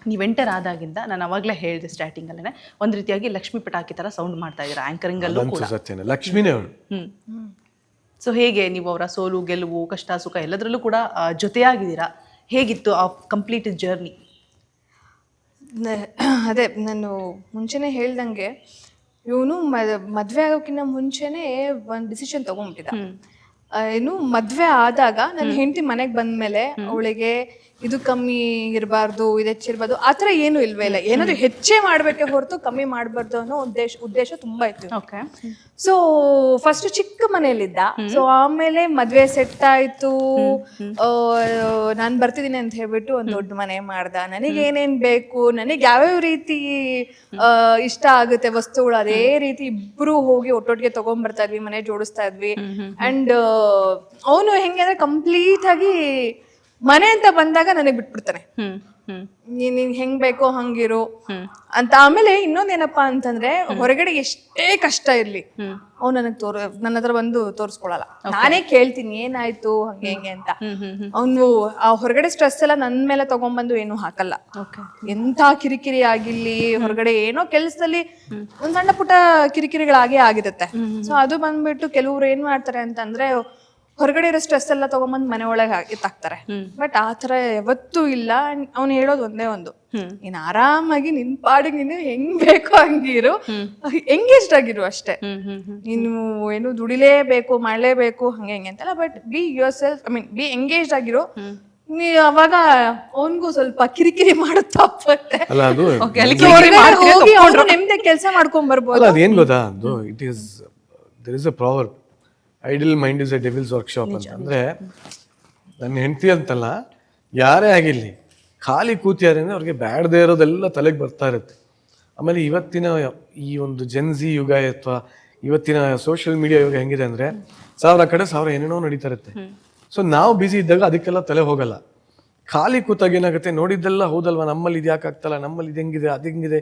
ನೀವು ಎಂಟರ್ ಆದಾಗಿಂದ ನಾನು ಅವಾಗಲೇ ಹೇಳಿದೆ ಸ್ಟಾರ್ಟಿಂಗಲ್ಲೇ ಒಂದು ರೀತಿಯಾಗಿ ಲಕ್ಷ್ಮೀ ಪಟಾಕಿ ಥರ ಸೌಂಡ್ ಮಾಡ್ತಾ ಇದ್ದೀರಾ ಆ್ಯಂಕರಿಂಗಲ್ಲೂ ಕೂಡ. ಸತ್ಯನೇ, ಲಕ್ಷ್ಮಿನೇ ಅವಳು. ಸೊ ಹೇಗೆ ನೀವು ಅವರ ಸೋಲು ಗೆಲುವು ಕಷ್ಟ ಸುಖ ಎಲ್ಲದರಲ್ಲೂ ಕೂಡ ಜೊತೆಯಾಗಿದ್ದೀರಾ, ಹೇಗಿತ್ತು ಆ ಕಂಪ್ಲೀಟ್ ಜರ್ನಿ? ಅದೇ ನಾನು ಮುಂಚೆನೇ ಹೇಳ್ದಂಗೆ ಇವನು ಮದುವೆ ಆಗೋಕ್ಕಿಂತ ಮುಂಚೆನೇ ಒಂದು ಡಿಸಿಷನ್ ತಗೊಂಡ್ಬಿಟ್ಟಿದ್ದ. ಏನು ಮದುವೆ ಆದಾಗ ನನ್ನ ಹೆಂಡತಿ ಮನೆಗೆ ಬಂದ್ಮೇಲೆ ಅವಳಿಗೆ ಇದು ಕಮ್ಮಿ ಇರಬಾರ್ದು, ಇದು ಹೆಚ್ಚಿರಬಾರ್ದು, ಆ ಥರ ಏನೂ ಇಲ್ವೇ ಇಲ್ಲ. ಏನಾದರೂ ಹೆಚ್ಚೇ ಮಾಡಬೇಕೆ ಹೊರತು ಕಮ್ಮಿ ಮಾಡಬಾರ್ದು ಅನ್ನೋ ಉದ್ದೇಶ ತುಂಬ ಇತ್ತು. ಓಕೆ. ಸೊ ಫಸ್ಟ್ ಚಿಕ್ಕ ಮನೆಯಲ್ಲಿದ್ದ. ಸೊ ಆಮೇಲೆ ಮದ್ವೆ ಸೆಟ್ ಆಯ್ತು, ನಾನು ಬರ್ತಿದ್ದೀನಿ ಅಂತ ಹೇಳ್ಬಿಟ್ಟು ಒಂದು ದೊಡ್ಡ ಮನೆ ಮಾಡ್ದ. ನನಗೆ ಏನೇನ್ ಬೇಕು, ನನಗೆ ಯಾವ್ಯಾವ ರೀತಿ ಇಷ್ಟ ಆಗುತ್ತೆ ವಸ್ತುಗಳು, ಅದೇ ರೀತಿ ಇಬ್ರು ಹೋಗಿ ಒಟ್ಟೊಟ್ಟಿಗೆ ತಗೊಂಡ್ಬರ್ತಾ ಇದ್ವಿ, ಮನೆ ಜೋಡಿಸ್ತಾ ಇದ್ವಿ. ಅಂಡ್ ಅವನು ಹೆಂಗೆ ಅಂದ್ರೆ ಕಂಪ್ಲೀಟ್ ಆಗಿ ಮನೆ ಅಂತ ಬಂದಾಗ ನನಗೆ ಬಿಟ್ಬಿಡ್ತಾನೆ, ನೀನ್ ಹೆಂಗ್ ಬೇಕೋ ಹಂಗಿರು ಅಂತ. ಆಮೇಲೆ ಇನ್ನೊಂದೇನಪ್ಪಾ ಅಂತಂದ್ರೆ ಹೊರಗಡೆ ಎಷ್ಟೇ ಕಷ್ಟ ಇರ್ಲಿ ಅವ್ನು ನನ್ನ ಹತ್ರ ಬಂದು ತೋರಿಸ್ಕೊಳಲ್ಲ. ನಾನೇ ಕೇಳ್ತೀನಿ ಏನಾಯ್ತು ಹಂಗೆ ಹೆಂಗೆ ಅಂತ. ಅವನು ಆ ಹೊರಗಡೆ ಸ್ಟ್ರೆಸ್ ಎಲ್ಲ ನನ್ ಮೇಲೆ ತಗೊಂಡ್ಬಂದು ಏನು ಹಾಕಲ್ಲ. ಎಂತ ಕಿರಿಕಿರಿ ಆಗಿರ್ಲಿ, ಹೊರಗಡೆ ಏನೋ ಕೆಲ್ಸದಲ್ಲಿ ಒಂದ್ ಸಣ್ಣ ಪುಟ್ಟ ಕಿರಿಕಿರಿಗಳಾಗೇ ಆಗಿರುತ್ತೆ. ಸೊ ಅದು ಬಂದ್ಬಿಟ್ಟು ಕೆಲವ್ರು ಏನ್ ಮಾಡ್ತಾರೆ ಅಂತಂದ್ರೆ ಹೊರಗಡೆ ಇರೋ ಸ್ಟ್ರೆಸ್ ಎಲ್ಲ ತಗೊಂಬಂದ್ ಮನೆ ಒಳಗೆ ಎತ್ತಾಕ್ತಾರೆ. ಬಟ್ ಆ ತರ ಯಾವತ್ತೂ ಇಲ್ಲ. ಅವ್ನು ಹೇಳೋದು ಒಂದೇ ಒಂದು, ನೀನ್ ಆರಾಮಾಗಿ ನಿನ್ ಪಾಡಿಗೆ ನೀನು ಹೆಂಗ್ ಬೇಕೋ ಹಂಗಿರು, ಎಂಗೇಜ್ಡ್ ಆಗಿರು ಅಷ್ಟೇ. ನೀನು ಏನು ದುಡಿಲೇಬೇಕು ಮಾಡ್ಲೇಬೇಕು ಹಂಗೆ ಹೆಂಗೆ ಅಂತಲ್ಲ, but be yourself, I mean be engaged ಆಗಿರು. ನೀ ಅವಾಗ ಅವನ್ಗೂ ಸ್ವಲ್ಪ ಕಿರಿಕಿರಿ ಮಾಡೋದು ತಪ್ಪತ್ತೆ. ಹೋಗಿ ಅವ್ರು ನೆಮ್ಮದಿ ಕೆಲಸ ಮಾಡ್ಕೊಂಡ್ ಬರ್ಬೋದು. ಅದೇನ್ ಗೊತ್ತಾ, it is there is a proverb, idle mind is a devil's workshop ಅಂತ. ಅಂದರೆ ನನ್ನ ಹೆಂಡತಿ ಅಂತಲ್ಲ, ಯಾರೇ ಆಗಿರಲಿ ಖಾಲಿ ಕೂತಿಯಾರೆ ಅಂದರೆ ಅವ್ರಿಗೆ ಬ್ಯಾಡದೇ ಇರೋದೆಲ್ಲ ತಲೆಗೆ ಬರ್ತಾ ಇರುತ್ತೆ. ಆಮೇಲೆ ಇವತ್ತಿನ ಈ ಒಂದು ಜೆನ್ಜಿ ಯುಗ ಅಥವಾ ಇವತ್ತಿನ ಸೋಷಿಯಲ್ ಮೀಡಿಯಾ ಯುಗ ಹೆಂಗಿದೆ ಅಂದರೆ 1000 ಕಡೆ 1000 ಏನೇನೋ ನಡೀತಾ ಇರುತ್ತೆ. ಸೊ ನಾವು ಬ್ಯುಸಿ ಇದ್ದಾಗ ಅದಕ್ಕೆಲ್ಲ ತಲೆ ಹೋಗಲ್ಲ. ಖಾಲಿ ಕೂತಾಗ ಏನಾಗುತ್ತೆ, ನೋಡಿದ್ದೆಲ್ಲ ಹೌದಲ್ವಾ, ನಮ್ಮಲ್ಲಿ ಇದು ಯಾಕೆ ಆಗ್ತಲ್ಲ, ನಮ್ಮಲ್ಲಿ ಇದು ಹೆಂಗಿದೆ ಅದು ಹೆಂಗಿದೆ,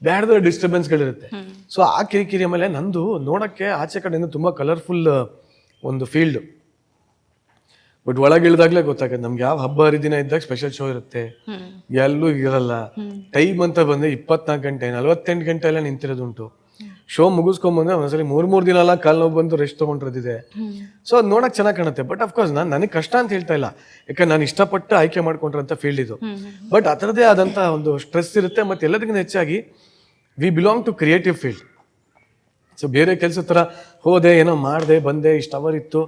ಬ್ಯಾಡ್ದ ಡಿಸ್ಟರ್ಬೆನ್ಸ್ಗಳಿರುತ್ತೆ. ಸೊ ಆ ಕಿರಿಕಿರಿ ಆಮೇಲೆ ನಂದು ನೋಡೋಕ್ಕೆ ಆಚೆ ಕಡೆಯಿಂದ ತುಂಬ ಕಲರ್ಫುಲ್ ಒಂದು ಫೀಲ್ಡ್, ಬಟ್ ಒಳಗೆ ಇಳಿದಾಗಲೇ ಗೊತ್ತಾಗುತ್ತೆ ನಮ್ಗೆ ಯಾವ ಹಬ್ಬ ಹರಿದಿನ ಇದ್ದಾಗ ಸ್ಪೆಷಲ್ ಶೋ ಇರುತ್ತೆ, ಎಲ್ಲೂ ಇರಲ್ಲ. ಟೈಮ್ ಅಂತ ಬಂದರೆ 24 ಗಂಟೆ 48 ಗಂಟೆ ಎಲ್ಲ ನಿಂತಿರೋದುಂಟು. ಶೋ ಮುಗಿಸ್ಕೊಂಬಂದ್ರೆ ಒಂದ್ಸಲಿ 3 ದಿನ ಎಲ್ಲ ಕಾಲು ನೋವು ಬಂದು ರೆಸ್ಟ್ ತೊಗೊಂಡಿರೋದಿದೆ. ಸೊ ಅದು ನೋಡೋಕೆ ಚೆನ್ನಾಗಿ ಕಾಣುತ್ತೆ. ಬಟ್ ಅಫ್ಕೋರ್ಸ್ ನನಗೆ ಕಷ್ಟ ಅಂತ ಹೇಳ್ತಾ ಇಲ್ಲ, ಯಾಕಂದ್ರೆ ನಾನು ಇಷ್ಟಪಟ್ಟು ಆಯ್ಕೆ ಮಾಡ್ಕೊಂಡಿರೋಂಥ ಫೀಲ್ಡ್ ಇದು. ಬಟ್ ಆ ಥರದೇ ಆದಂಥ ಒಂದು ಸ್ಟ್ರೆಸ್ ಇರುತ್ತೆ. ಮತ್ತು ಎಲ್ಲದಕ್ಕಿಂತ ಹೆಚ್ಚಾಗಿ we belong to creative field. So ಬೇರೆ ಕೆಲಸ ಥರ ಹೋದೆ, ಏನೋ ಮಾಡಿದೆ ಬಂದೆ, ಇಷ್ಟು ಅವರ್ ಇತ್ತು,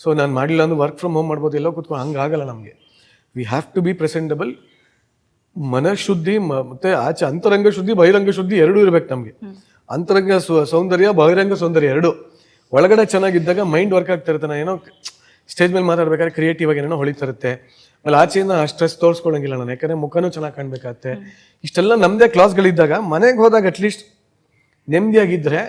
ಸೊ ನಾನು ಮಾಡಿಲ್ಲ ಅಂದ್ರೆ ವರ್ಕ್ ಫ್ರಮ್ ಹೋಮ್ ಮಾಡ್ಬೋದು, ಎಲ್ಲೋ ಕೂತ್ಕೊಂಡು ಹಂಗಾಗಲ್ಲ ನಮಗೆ. We have to be presentable. ಮನಃಶುದ್ಧಿ ಮತ್ತು ಆಚೆ ಅಂತರಂಗ ಶುದ್ಧಿ ಬಹಿರಂಗ ಶುದ್ಧಿ ಎರಡೂ ಇರ್ಬೇಕು ನಮಗೆ. ಅಂತರಂಗ ಸೌಂದರ್ಯ ಬಹಿರಂಗ ಸೌಂದರ್ಯ ಎರಡೂ. ಒಳಗಡೆ ಚೆನ್ನಾಗಿದ್ದಾಗ ಮೈಂಡ್ ವರ್ಕ್ ಆಗ್ತಾ ಇರುತ್ತೆ. ನಾನು ಏನೋ ಸ್ಟೇಜ್ ಮೇಲೆ ಮಾತಾಡ್ಬೇಕಾದ್ರೆ ಕ್ರಿಯೇಟಿವ್ ಆಗಿ ಏನೋ ಹೊಳಿತಾ ಇರುತ್ತೆ. ಆಮೇಲೆ ಆಚೆಯಿಂದ ಸ್ಟ್ರೆಸ್ ತೋರಿಸ್ಕೊಳಂಗಿಲ್ಲ ನಾನು, ಯಾಕಂದರೆ ಮುಖನೂ ಚೆನ್ನಾಗಿ ಕಾಣಬೇಕಾಗತ್ತೆ. ಇಷ್ಟೆಲ್ಲ ನಮ್ಮದೇ ಕ್ಲಾಸ್ಗಳಿದ್ದಾಗ ಮನೆಗೆ ಹೋದಾಗ ಅಟ್ಲೀಸ್ಟ್ ನೆಮ್ಮದಿಯಾಗಿದ್ದರೆ,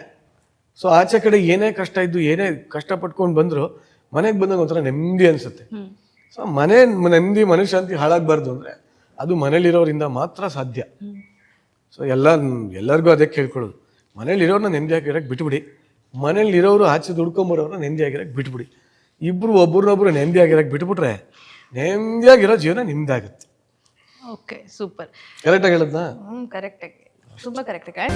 ಸೊ ಆಚೆ ಕಡೆ ಏನೇ ಕಷ್ಟ ಇದ್ದು ಏನೇ ಕಷ್ಟಪಟ್ಕೊಂಡು ಬಂದರೂ ಮನೆಗೆ ಬಂದಾಗ ಒಂಥರ ನೆಮ್ಮದಿ ಅನಿಸುತ್ತೆ. ಸೊ ಮನೆ ನೆಮ್ಮದಿ ಮನಃಶಾಂತಿ ಹಾಳಾಗಬಾರ್ದು ಅಂದರೆ ಅದು ಮನೇಲಿರೋರಿಂದ ಮಾತ್ರ ಸಾಧ್ಯ. ಸೊ ಎಲ್ಲರಿಗೂ ಅದೇ ಕೇಳ್ಕೊಳ್ಳೋದು, ಮನೇಲಿರೋರನ್ನ ನೆಮ್ಮದಿಯಾಗಿರೋಕ್ಕೆ ಬಿಟ್ಬಿಡಿ, ಮನೇಲಿರೋರು ಆಚೆ ದುಡ್ಕೊಂಬರೋರನ್ನ ನೆಮ್ಮದಿಯಾಗಿರೋಕ್ಕೆ ಬಿಟ್ಬಿಡಿ. ಇಬ್ಬರು ಒಬ್ಬರನ್ನೊಬ್ಬರು ನೆಮ್ಮದಿಯಾಗಿರೋಕ್ಕೆ ಬಿಟ್ಬಿಟ್ರೆ ನೆಮ್ಮದಿಯಾಗಿರೋ ಜೀವನ ನಿಮ್ದಾಗುತ್ತೆ. Okay, super. ಕರೆಕ್ಟಾಗಿ ಹೇಳಿದ್ನಾ? ಕರೆಕ್ಟಾಗಿ, ತುಂಬ ಕರೆಕ್ಟಾಗಿ.